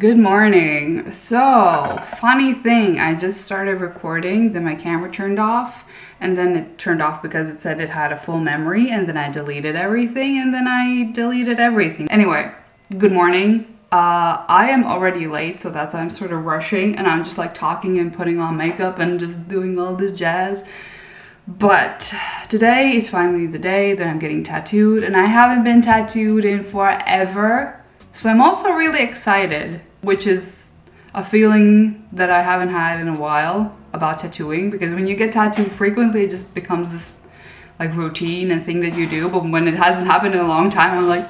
Good morning. So, funny thing, I just started recording, then my camera turned off, and then it turned off because it said it had a full memory, and then I deleted everything, and then I deleted everything. Anyway, good morning. I am already late, so that's why I'm sort of rushing, and I'm just like talking and putting on makeup and just doing all this jazz. But today is finally the day that I'm getting tattooed, and I haven't been tattooed in forever. So I'm also really excited, which is a feeling that I haven't had in a while about tattooing, because when you get tattooed frequently, it just becomes this like routine and thing that you do. But when it hasn't happened in a long time, I'm like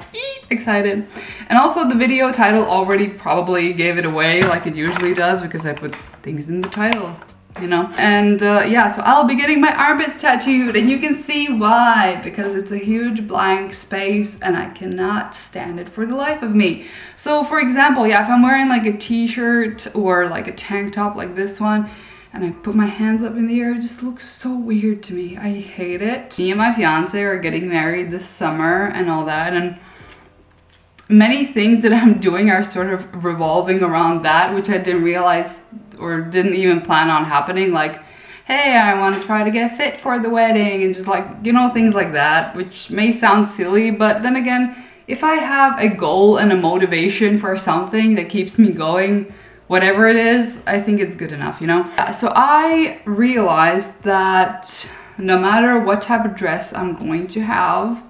excited. And also the video title already probably gave it away, like it usually does, because I put things in the title, you know. And yeah, so I'll be getting my armpits tattooed, and you can see why, because it's a huge blank space and I cannot stand it for the life of me. So for example, yeah, if I'm wearing like a t-shirt or like a tank top like this one and I put my hands up in the air, it just looks so weird to me. I hate it. Me and my fiance are getting married this summer and all that, and many things that I'm doing are sort of revolving around that, which I didn't realize or didn't even plan on happening. Like, hey, I want to try to get fit for the wedding, and just like, you know, things like that, which may sound silly, but then again, if I have a goal and a motivation for something that keeps me going, whatever it is, I think it's good enough, you know? So I realized that no matter what type of dress I'm going to have,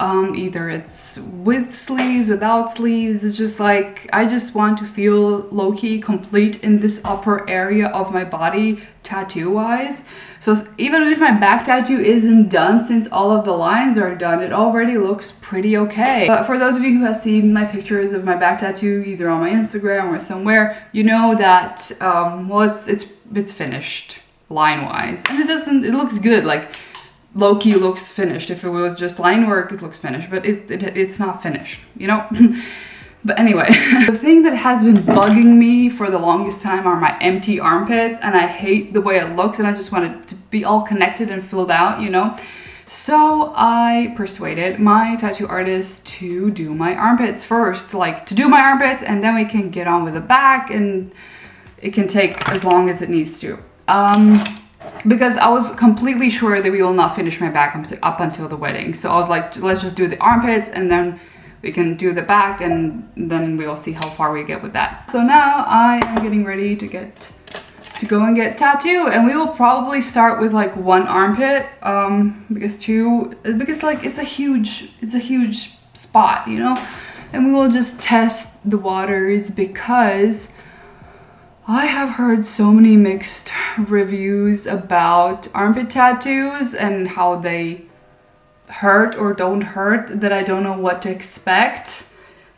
either it's with sleeves, without sleeves, it's just like, I just want to feel low-key complete in this upper area of my body tattoo-wise. So even if my back tattoo isn't done, since all of the lines are done, it already looks pretty okay. But for those of you who have seen my pictures of my back tattoo, either on my Instagram or somewhere, you know that, well, it's finished line-wise. And it looks good, like, low-key looks finished. If it was just line work, it looks finished, but it's not finished, you know? But anyway, the thing that has been bugging me for the longest time are my empty armpits, and I hate the way it looks, and I just want it to be all connected and filled out, you know? So I persuaded my tattoo artist to do my armpits first, like to do my armpits, and then we can get on with the back, and it can take as long as it needs to. Because I was completely sure that we will not finish my back up until the wedding. So I was like, let's just do the armpits and then we can do the back, and then we'll see how far we get with that. So now I am getting ready to go and get tattooed, and we will probably start with like one armpit, because like it's a huge spot, you know, and we will just test the waters, because I have heard so many mixed reviews about armpit tattoos and how they hurt or don't hurt, that I don't know what to expect.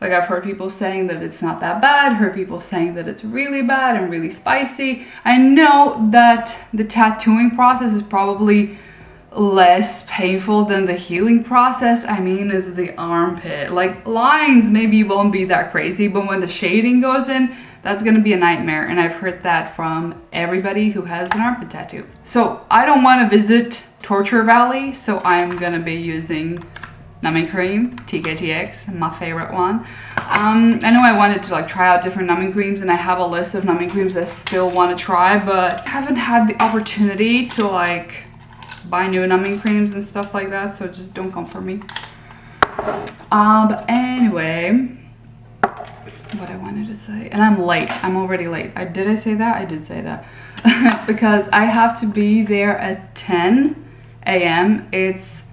Like, I've heard people saying that it's not that bad, heard people saying that it's really bad and really spicy. I know that the tattooing process is probably less painful than the healing process. I mean, is the armpit. Like, lines maybe won't be that crazy, but when the shading goes in, that's gonna be a nightmare, and I've heard that from everybody who has an armpit tattoo. So I don't want to visit Torture Valley, so I'm gonna be using numbing cream, TKTX, my favorite one. I know I wanted to like try out different numbing creams, and I have a list of numbing creams I still want to try, but I haven't had the opportunity to like buy new numbing creams and stuff like that, so just don't come for me. But anyway, what I wanted to say, and I'm late. I'm already late. Did I say that? I did say that. Because I have to be there at 10 a.m. It's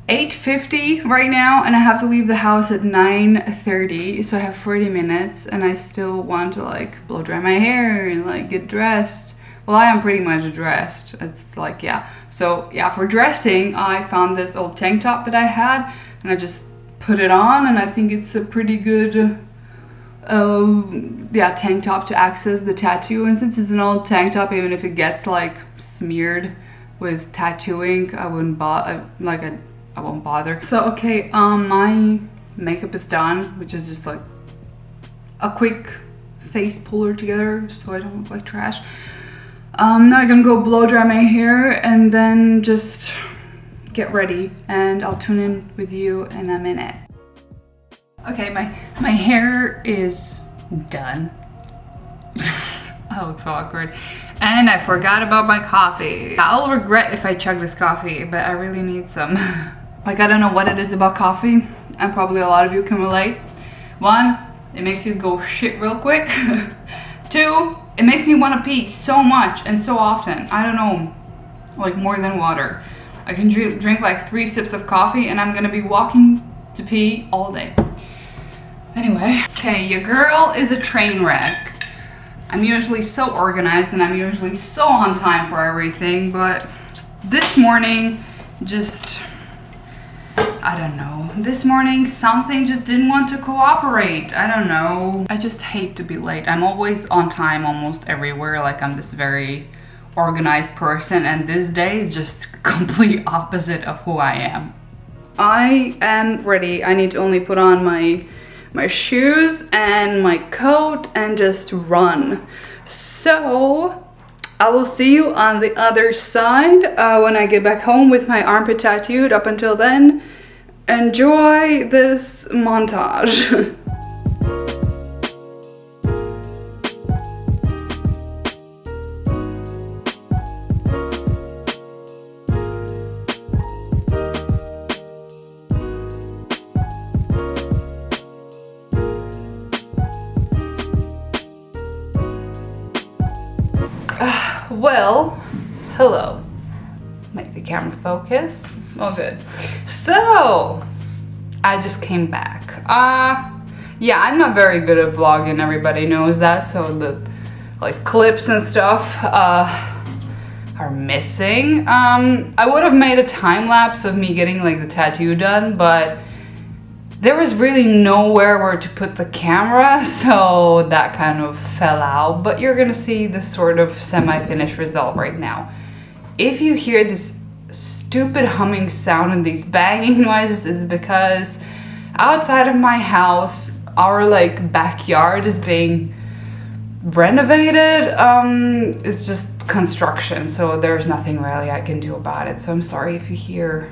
8:50 right now, and I have to leave the house at 9:30, so I have 40 minutes, and I still want to like blow dry my hair and like get dressed. Well, I am pretty much dressed. It's like, yeah. So yeah, for dressing, I found this old tank top that I had, and I just put it on, and I think it's a pretty good yeah, tank top to access the tattoo. And since it's an old tank top, even if it gets like smeared with tattooing, I wouldn't bother. I won't bother. So okay, my makeup is done, which is just like a quick face puller together so I don't look like trash. Now I'm gonna go blow dry my hair and then just get ready, and I'll tune in with you in a minute. Okay, my hair is Done. That looks so awkward. And I forgot about my coffee. I'll regret if I chug this coffee, but I really need some. Like, I don't know what it is about coffee, and probably a lot of you can relate. One, it makes you go shit real quick. Two, it makes me want to pee so much and so often. I don't know, like more than water. I can drink like 3 sips of coffee and I'm gonna be walking to pee all day. Anyway, okay, your girl is a train wreck. I'm usually so organized and I'm usually so on time for everything, but this morning I don't know. This morning something just didn't want to cooperate. I don't know. I just hate to be late. I'm always on time almost everywhere. Like, I'm this very organized person, and this day is just complete opposite of who I am. I am ready. I need to only put on my shoes and my coat and just run. So I will see you on the other side when I get back home with my armpit tattooed. Up until then, enjoy this montage. Well, hello. Make the camera focus. Oh, good. So, I just came back. Yeah, I'm not very good at vlogging. Everybody knows that. So the like clips and stuff are missing. I would have made a time lapse of me getting like the tattoo done, but there was really nowhere where to put the camera, so that kind of fell out. But you're gonna see the sort of semi-finished result right now. If you hear this stupid humming sound and these banging noises, is because outside of my house, our like backyard is being renovated. It's just construction, so there's nothing really I can do about it. So I'm sorry if you hear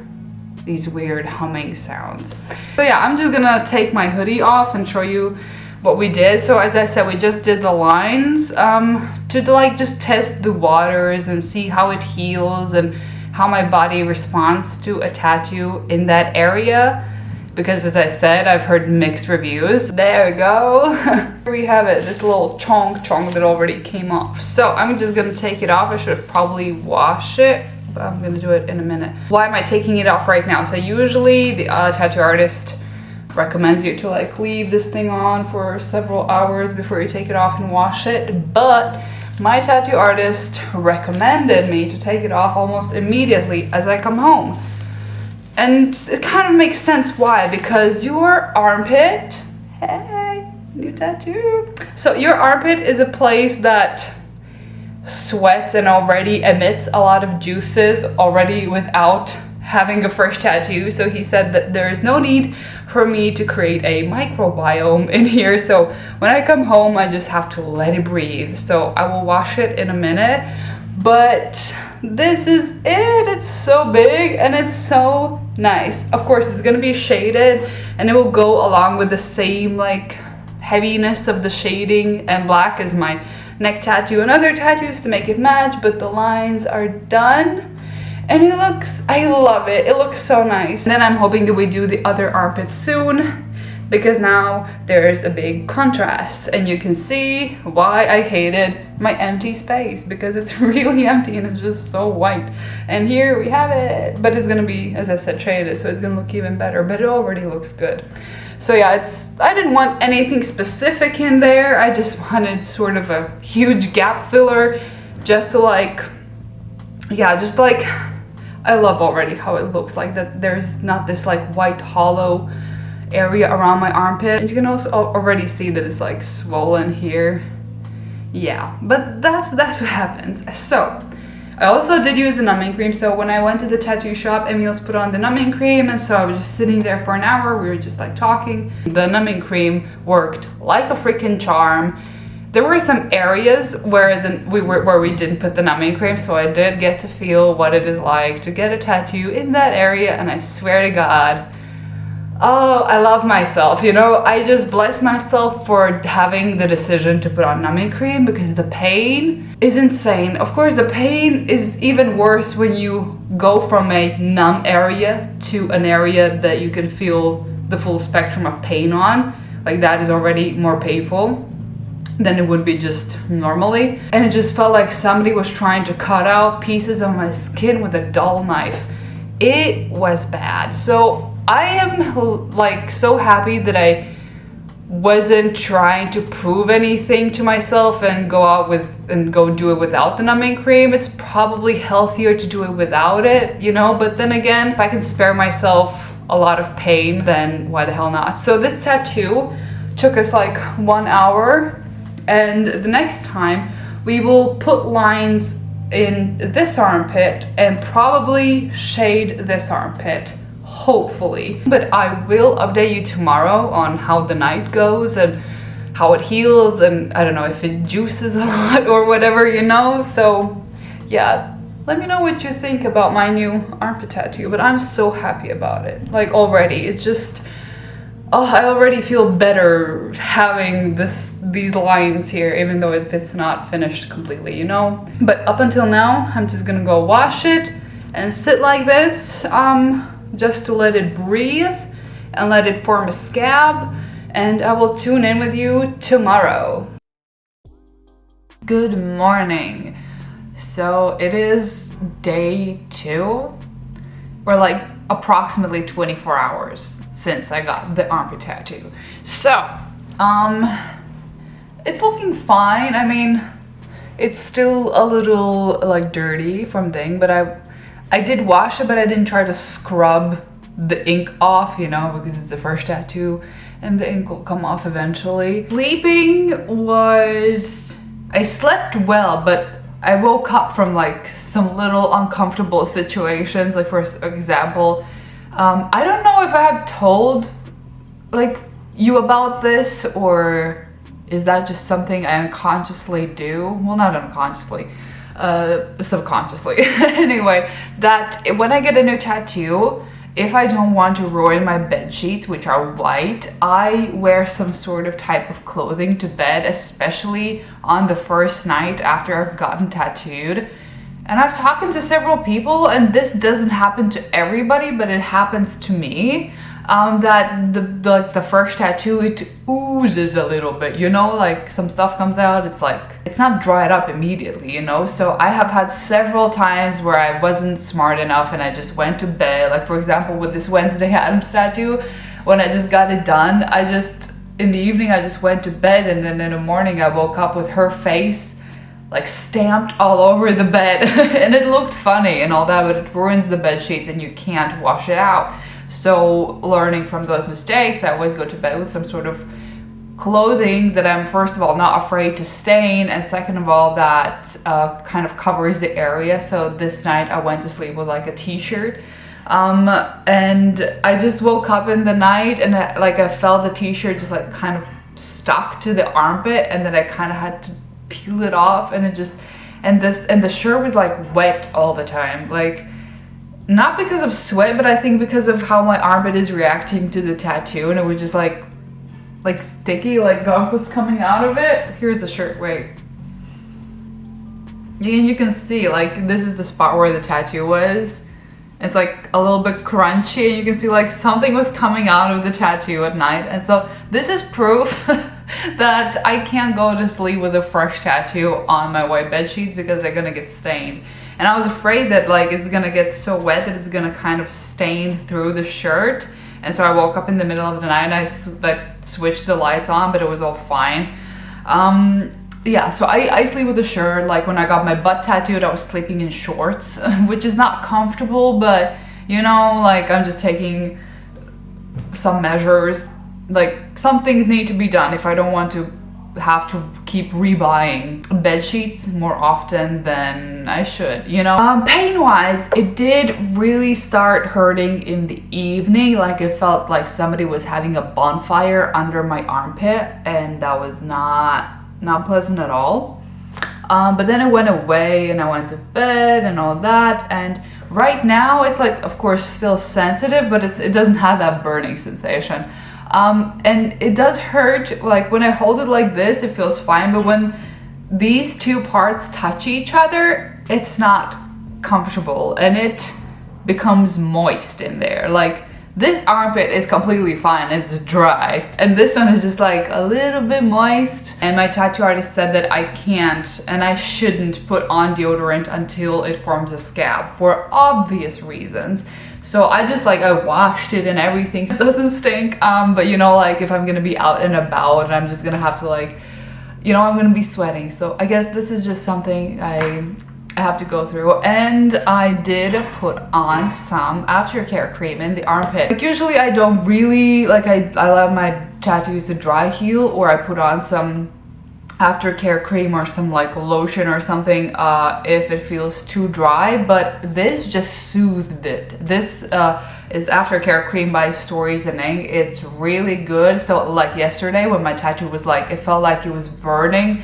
these weird humming sounds. So yeah, I'm just gonna take my hoodie off and show you what we did. So as I said, we just did the lines to like just test the waters and see how it heals and how my body responds to a tattoo in that area. Because as I said, I've heard mixed reviews. There we go. Here we have it, this little chunk that already came off. So I'm just gonna take it off. I should have probably washed it, but I'm gonna do it in a minute. Why am I taking it off right now? So usually the tattoo artist recommends you to like leave this thing on for several hours before you take it off and wash it. But my tattoo artist recommended me to take it off almost immediately as I come home. And it kind of makes sense why, because your armpit, hey, new tattoo. So your armpit is a place that sweats and already emits a lot of juices already without having a fresh tattoo. So he said that there is no need for me to create a microbiome in here. So when I come home, I just have to let it breathe. So I will wash it in a minute, but this is it. It's so big and it's so nice. Of course, it's gonna be shaded and it will go along with the same like heaviness of the shading and black as my neck tattoo and other tattoos to make it match, but the lines are done and it looks, I love it. It looks so nice. And then I'm hoping that we do the other armpit soon, because now there's a big contrast and you can see why I hated my empty space, because it's really empty and it's just so white. And here we have it, but it's gonna be, as I said, shaded, so it's gonna look even better, but it already looks good. So yeah, I didn't want anything specific in there. I just wanted sort of a huge gap filler just to like, yeah, just like, I love already how it looks like that there's not this like white hollow area around my armpit. And you can also already see that it's like swollen here. Yeah, but that's what happens. So I also did use the numbing cream. So when I went to the tattoo shop, Emil's put on the numbing cream, and so I was just sitting there for an hour. We were just like talking. The numbing cream worked like a freaking charm. There were some areas where we didn't put the numbing cream, so I did get to feel what it is like to get a tattoo in that area, and I swear to God, Oh, I love myself. You know, I just bless myself for having the decision to put on numbing cream because the pain is insane. Of course, the pain is even worse when you go from a numb area to an area that you can feel the full spectrum of pain on. Like that is already more painful than it would be just normally. And it just felt like somebody was trying to cut out pieces of my skin with a dull knife. It was bad. So I am like so happy that I wasn't trying to prove anything to myself and go do it without the numbing cream. It's probably healthier to do it without it, you know, but then again, if I can spare myself a lot of pain, then why the hell not? So this tattoo took us like 1 hour, and the next time we will put lines in this armpit and probably shade this armpit, hopefully. But I will update you tomorrow on how the night goes and how it heals, and I don't know if it juices a lot or whatever, you know. So yeah, let me know what you think about my new armpit tattoo, but I'm so happy about it. Like already, it's just, oh, I already feel better having these lines here, even though it's not finished completely, you know. But up until now, I'm just gonna go wash it and sit like this, just to let it breathe and let it form a scab, and I will tune in with you tomorrow. Good morning. So it is day 2. We're like approximately 24 hours since I got the armpit tattoo. So, it's looking fine. I mean, it's still a little like dirty from thing, but I did wash it, but I didn't try to scrub the ink off, you know, because it's the first tattoo and the ink will come off eventually. Sleeping was, I slept well, but I woke up from like some little uncomfortable situations. Like for example, I don't know if I have told like you about this, or is that just something I unconsciously do? Well, not unconsciously, subconsciously. Anyway, that when I get a new tattoo, if I don't want to ruin my bed sheets, which are white, I wear some sort of type of clothing to bed, especially on the first night after I've gotten tattooed. And I've talked to several people, and this doesn't happen to everybody, but it happens to me. That the first tattoo, it oozes a little bit, you know, like some stuff comes out, it's like, it's not dried up immediately, you know. So I have had several times where I wasn't smart enough and I just went to bed. Like for example, with this Wednesday Addams tattoo, when I just got it done, in the evening I just went to bed, and then in the morning I woke up with her face like stamped all over the bed. And it looked funny and all that, but it ruins the bed sheets and you can't wash it out. So learning from those mistakes, I always go to bed with some sort of clothing that I'm first of all not afraid to stain, and second of all that kind of covers the area. So this night I went to sleep with like a t-shirt, and I just woke up in the night and I felt the t-shirt just like kind of stuck to the armpit, and then I kind of had to peel it off, and the shirt was like wet all the time, like not because of sweat, but I think because of how my armpit is reacting to the tattoo, and it was just like sticky, like gunk was coming out of it. Here's the shirt, wait. And you can see like this is the spot where the tattoo was. It's like a little bit crunchy, and you can see like something was coming out of the tattoo at night. And so this is proof that I can't go to sleep with a fresh tattoo on my white bed sheets because they're gonna get stained. And I was afraid that like it's gonna get so wet that it's gonna kind of stain through the shirt. And so I woke up in the middle of the night and I switched the lights on, but it was all fine. Yeah, so I sleep with a shirt. Like when I got my butt tattooed, I was sleeping in shorts, which is not comfortable, but you know, like I'm just taking some measures. Like some things need to be done if I don't want to have to keep rebuying bed sheets more often than I should, you know. Pain wise, it did really start hurting in the evening. Like it felt like somebody was having a bonfire under my armpit, and that was not pleasant at all. But then it went away and I went to bed and all that. And Right now it's like, of course, still sensitive, but it doesn't have that burning sensation. And it does hurt, like when I hold it like this, it feels fine, but when these two parts touch each other, it's not comfortable and it becomes moist in there. Like this armpit is completely fine, it's dry, and this one is just like a little bit moist. And my tattoo artist said that I can't and I shouldn't put on deodorant until it forms a scab for obvious reasons. So I just like, I washed it and everything. It doesn't stink, but you know, like if I'm gonna be out and about and I'm just gonna have to like, you know, I'm gonna be sweating. So I guess this is just something I have to go through. And I did put on some aftercare cream in the armpit. Like usually I don't really, like I allow my tattoos to dry heal, or I put on some aftercare cream or some like lotion or something if it feels too dry, but this just soothed it. This is aftercare cream by Stories and Ink. It's really good. So like yesterday when my tattoo was like, it felt like it was burning,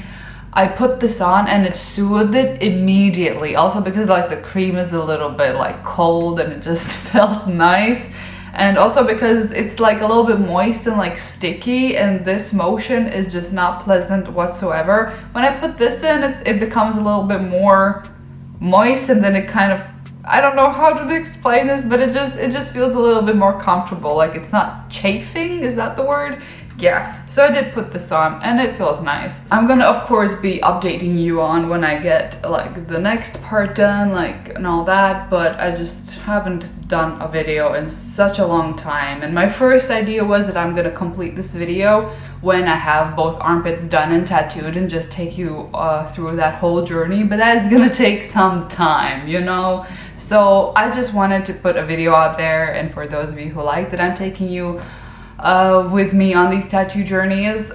I put this on and it soothed it immediately. Also because like the cream is a little bit like cold and it just felt nice. And also because it's like a little bit moist and like sticky, and this motion is just not pleasant whatsoever. When I put this in, it becomes a little bit more moist, and then it kind of, I don't know how to explain this, but it just feels a little bit more comfortable. Like it's not chafing, is that the word? Yeah, so I did put this on and it feels nice. I'm gonna of course be updating you on when I get like the next part done, like and all that, but I just haven't done a video in such a long time. And my first idea was that I'm gonna complete this video when I have both armpits done and tattooed and just take you through that whole journey, but that is gonna take some time, you know? So I just wanted to put a video out there, and for those of you who like that I'm taking you with me on these tattoo journeys,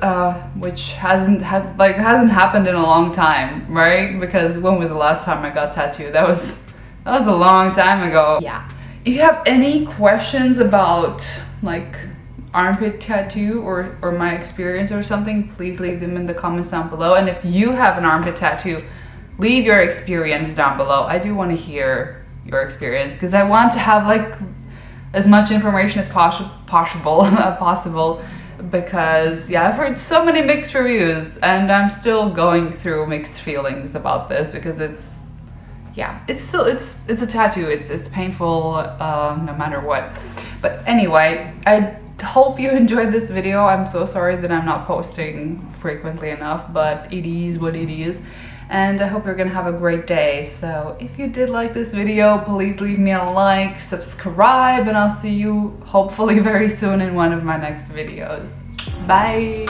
which hasn't happened in a long time, right? Because when was the last time I got tattooed? That was a long time ago. Yeah. If you have any questions about like armpit tattoo or my experience or something, please leave them in the comments down below. And if you have an armpit tattoo, leave your experience down below. I do want to hear your experience because I want to have like as much information as possible, because yeah, I've heard so many mixed reviews and I'm still going through mixed feelings about this, because it's a tattoo, it's painful no matter what. But anyway, I hope you enjoyed this video. I'm so sorry that I'm not posting frequently enough, but it is what it is. And I hope you're gonna have a great day. So if you did like this video, please leave me a like, subscribe, and I'll see you hopefully very soon in one of my next videos. Bye!